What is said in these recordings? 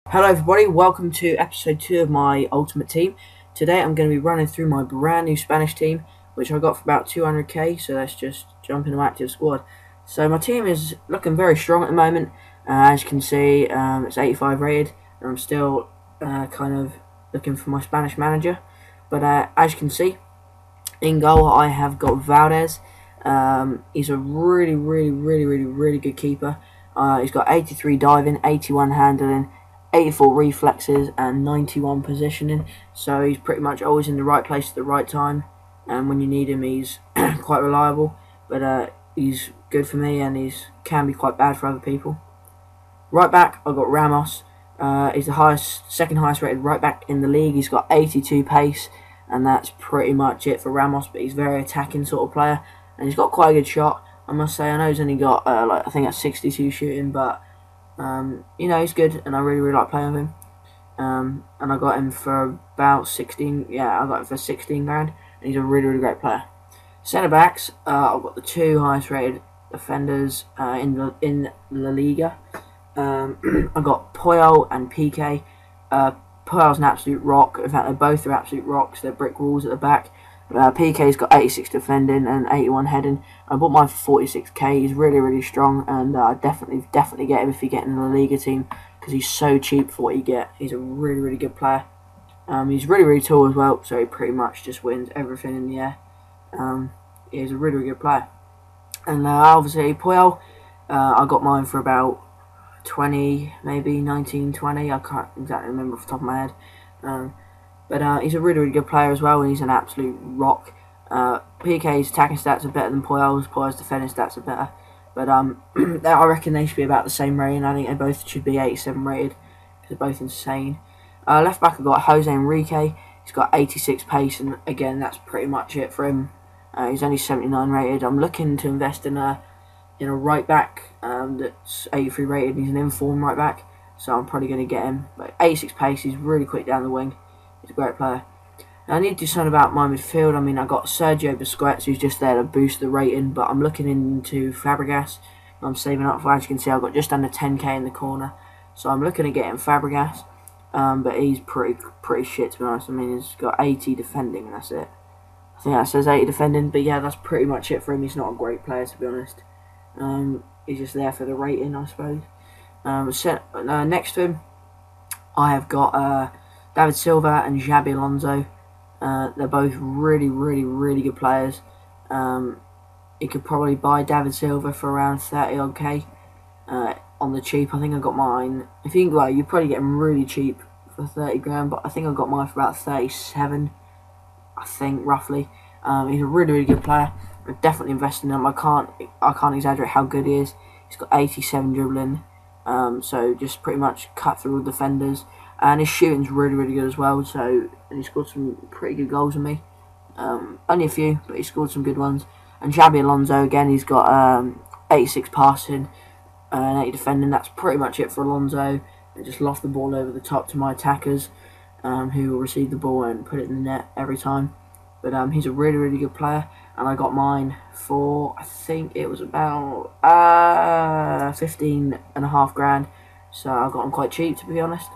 Hello everybody, welcome to episode 2 of my Ultimate Team. Today I'm going to be running through my brand new Spanish team, which I got for about 200k, so let's just jump into active squad. So my team is looking very strong at the moment. As you can see, it's 85 rated, and I'm still kind of looking for my Spanish manager. But as you can see, in goal I have got Valdez. He's a really good keeper. He's got 83 diving, 81 handling, 84 reflexes and 91 positioning, so he's pretty much always in the right place at the right time, and when you need him he's quite reliable, but he's good for me and he can be quite bad for other people. Right back I've got Ramos. He's the second highest rated right back in the league. He's got 82 pace, and that's pretty much it for Ramos, but he's a very attacking sort of player and he's got quite a good shot, I must say. I know he's only got I think that's 62 shooting, but you know, he's good, and I really like playing with him. And I got him for about 16. Yeah, I got him for 16 grand, and he's a really great player. Centre backs, I've got the two highest rated defenders in La Liga. I've got Puyol and PK. Puyol's an absolute rock. In fact, they both are absolute rocks. They're brick walls at the back. PK's got 86 defending and 81 heading. I bought mine for 46k. He's really strong, and I definitely get him if you get in the La Liga team, because he's so cheap for what you get. He's a really good player. He's really tall as well, so he pretty much just wins everything in the air. He's a really good player. And obviously Puyol, I got mine for about 20, maybe 19, 20. I can't exactly remember off the top of my head. But he's a really good player as well, and he's an absolute rock. PK's attacking stats are better than Puyol's. Puyol's defending stats are better. But I reckon they should be about the same rating. I think they both should be 87 rated, because they're both insane. Left back I've got Jose Enrique. He's got 86 pace, and again, that's pretty much it for him. He's only 79 rated. I'm looking to invest in a right back that's 83 rated. He's an informed right back, so I'm probably going to get him. But 86 pace, he's really quick down the wing. He's a great player. Now, I need to do something about my midfield. I mean, I got Sergio Busquets, who's just there to boost the rating, but I'm looking into Fabregas. I'm saving up for, as you can see, I've got just under 10k in the corner, so I'm looking at getting Fabregas. But he's pretty shit, to be honest. I mean, he's got 80 defending, and that's it. I think that says 80 defending, but yeah, that's pretty much it for him. He's not a great player, to be honest. He's just there for the rating, I suppose. Next to him, I have got David Silva and Xabi Alonso. They're both really good players. You could probably buy David Silva for around 30 odd k on the cheap. I think I got mine. If you can, well, you probably get him really cheap for 30 grand, but I think I got mine for about 37. I think roughly. He's a really good player. I'm definitely investing in him. I can't exaggerate how good he is. He's got 87 dribbling. So just pretty much cut through all defenders. And his shooting's really good as well, and he scored some pretty good goals with me. Only a few, but he scored some good ones. And Xabi Alonso, again, he's got 86 passing and 80 defending. That's pretty much it for Alonso. I just loft the ball over the top to my attackers, who will receive the ball and put it in the net every time. But he's a really good player, and I got mine for, I think it was about 15.5 grand. So I got him quite cheap, to be honest.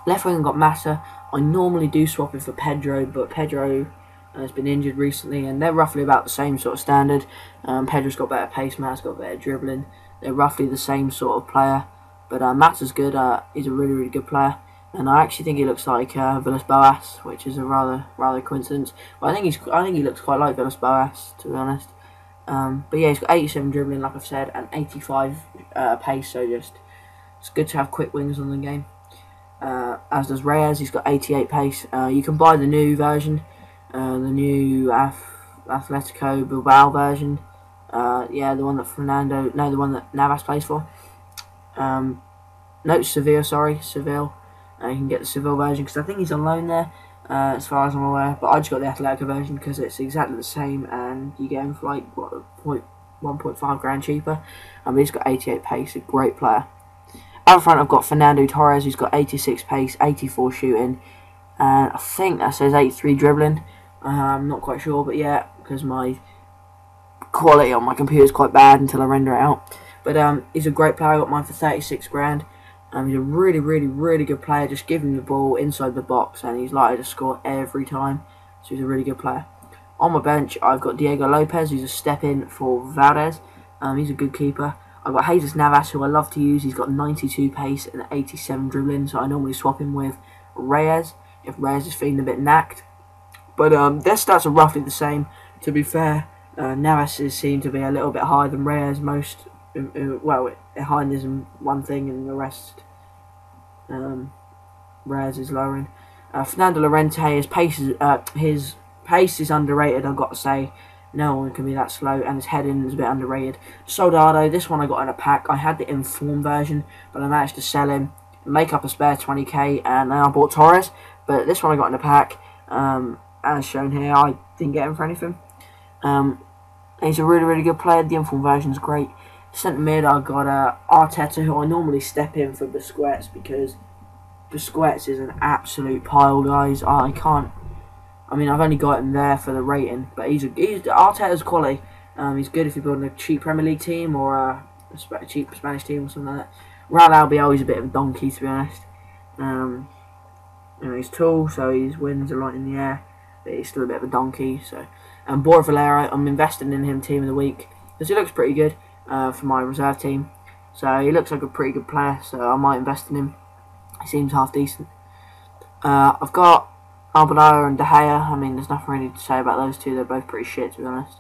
Left wing got Massa. I normally do swap him for Pedro, but Pedro has been injured recently, and they're roughly about the same sort of standard. Pedro's got better pace, Massa's got better dribbling. They're roughly the same sort of player, but Massa's good. He's a really good player, and I actually think he looks like Villas-Boas, which is a rather coincidence. But I think he looks quite like Villas-Boas, to be honest. But yeah, he's got 87 dribbling, like I've said, and 85 pace. So it's good to have quick wings on the game. As does Reyes. He's got 88 pace. You can buy the new version, the new Atletico Bilbao version. Yeah, the one that the one that Navas plays for. No, Seville. Sorry, Seville. You can get the Seville version because I think he's on loan there, as far as I'm aware. But I just got the Atletico version because it's exactly the same, and you get him for like 1.5 grand cheaper. He's got 88 pace. A great player. Out front, I've got Fernando Torres, who's got 86 pace, 84 shooting, and I think that says 83 dribbling. I'm not quite sure, but yeah, because my quality on my computer is quite bad until I render it out. But he's a great player. I got mine for 36 grand. He's a really good player. Just give him the ball inside the box and he's likely to score every time. So he's a really good player. On my bench, I've got Diego Lopez, who's a step in for Valdez. He's a good keeper. I've got Jesus Navas, who I love to use. He's got 92 pace and 87 dribbling, so I normally swap him with Reyes if Reyes is feeling a bit knacked. But their stats are roughly the same, to be fair. Navas seem to be a little bit higher than Reyes. Well, behind is one thing and the rest Reyes is lowering. Fernando Llorente, his pace is underrated, I've got to say. No one can be that slow, and his heading is a bit underrated. Soldado, this one I got in a pack. I had the inform version, but I managed to sell him, make up a spare 20k, and then I bought Torres. But this one I got in a pack, as shown here. I didn't get him for anything. He's a really good player. The inform version is great. Centre mid, I got Arteta, who I normally step in for Busquets because Busquets is an absolute pile, guys. I've only got him there for the rating, but he's Arteta's quality. He's good if you're building a cheap Premier League team or a cheap Spanish team or something like that. Raul Albiol, he's a bit of a donkey, to be honest. He's tall, so his wins a lot in the air, but he's still a bit of a donkey. So, Borja Valero, I'm investing in him team of the week because he looks pretty good for my reserve team. So he looks like a pretty good player, so I might invest in him. He seems half decent. I've got Arbeloa and De Gea. There's nothing really to say about those two. They're both pretty shit, to be honest.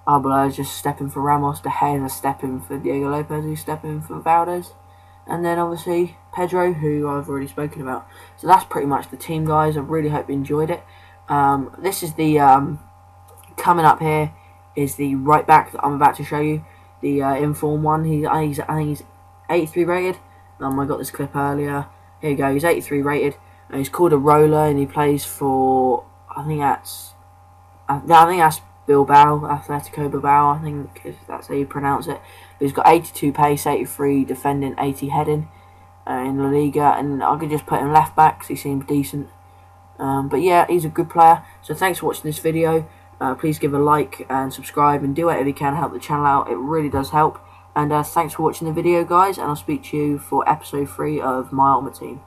Arbeloa is just stepping for Ramos. De Gea is stepping for Diego Lopez, who's stepping for Valdez. And then obviously Pedro, who I've already spoken about. So that's pretty much the team, guys. I really hope you enjoyed it. This is the coming up here is the right back that I'm about to show you. The inform one. I think he's 83 rated. I got this clip earlier. Here you go. He's 83 rated. He's called a roller, and he plays for I think that's Bilbao, Atletico Bilbao. I think if that's how you pronounce it. But he's got 82 pace, 83 defending, 80 heading in La Liga, and I could just put him left back because he seems decent. But yeah, he's a good player. So thanks for watching this video. Please give a like and subscribe and do whatever you can to help the channel out. It really does help. And thanks for watching the video, guys, and I'll speak to you for episode 3 of My Ultimate Team.